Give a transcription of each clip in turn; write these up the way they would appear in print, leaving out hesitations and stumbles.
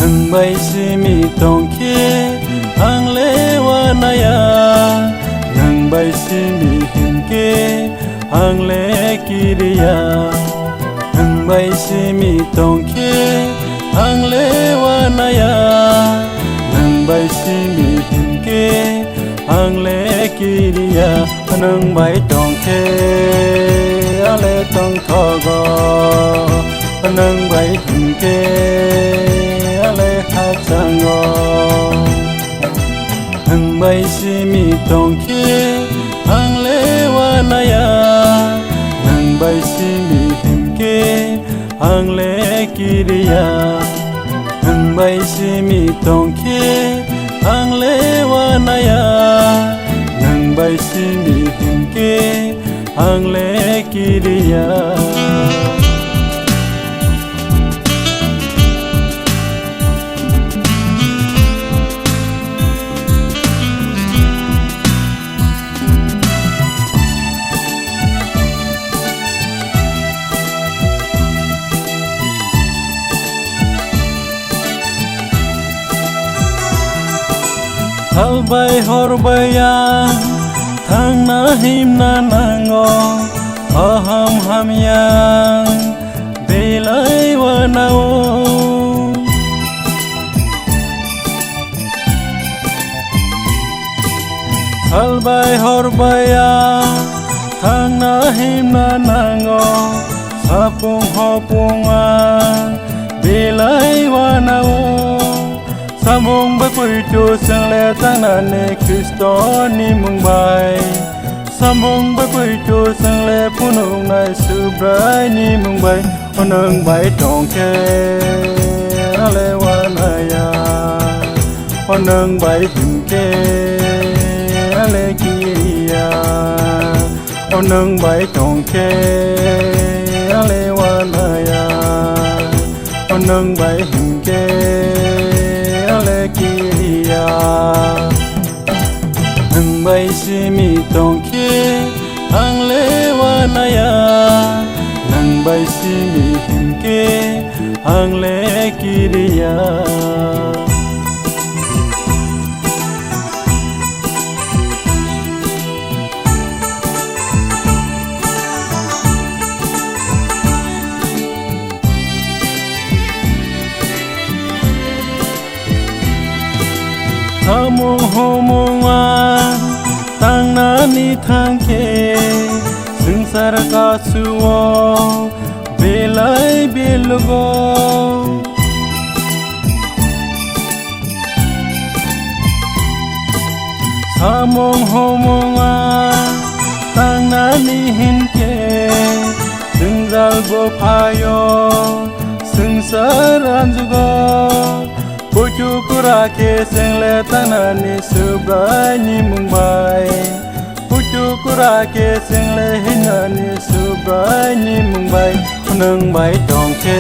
nang bai simi tongke ang lewanaya nang bai simi himke ang le kiriya nang bai simi tongke ang lewanaya nang bai simi himke ang le kiriya nang bai tongke ang le tong thogo nang bai himke ale khasango nang bai simi tongke ang lewanaya nang bai simi himke ang le kiriya nang bai simi tongke ang lewanaya nang bai simi himke ang le kiriya Halbai horbaya thang na him na nango aham hamyang belai wanao Halbai horbaya thang na him na nango sapung hopungan belai wanao Samung berpuju sang le tanane Kristo ni mungbai Samung berpuju sang le punung nai subrai ni mungbai Onang bai tongke ale wanaya Onang bai himke ale kiya Onang bai tongke ale wanaya Onang bai himke kiriya nang bai simi tongke ang lewanaya nang bai simi himke ang le kiriya Samung homungan tang nani thangke sengsar kasuo belai belugo Samung homungan tang nani hinke sengsal bopayo sengsar anjugo Puju kurake seng le tanani subrai ni mungbai Puju kurake seng le hinani subrai ni mungbai Nang bai tongke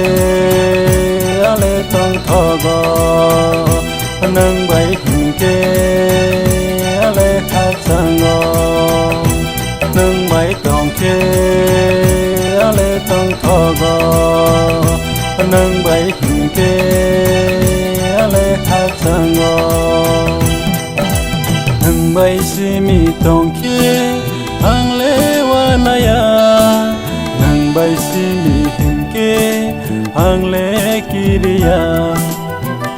ale tong thogo Nang bai himke ale khasango Nang bai tongke ale tong thogo Nang bai himke ale khasango nang bai simi tongke ang lewanaya nang bai simi himke ang le kiriya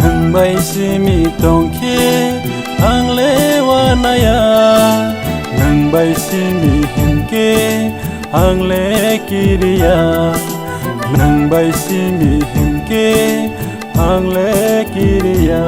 nang bai simi tongke ang lewanaya nang bai simi himke ang le kiriya nang bai simi himke ang le kiriya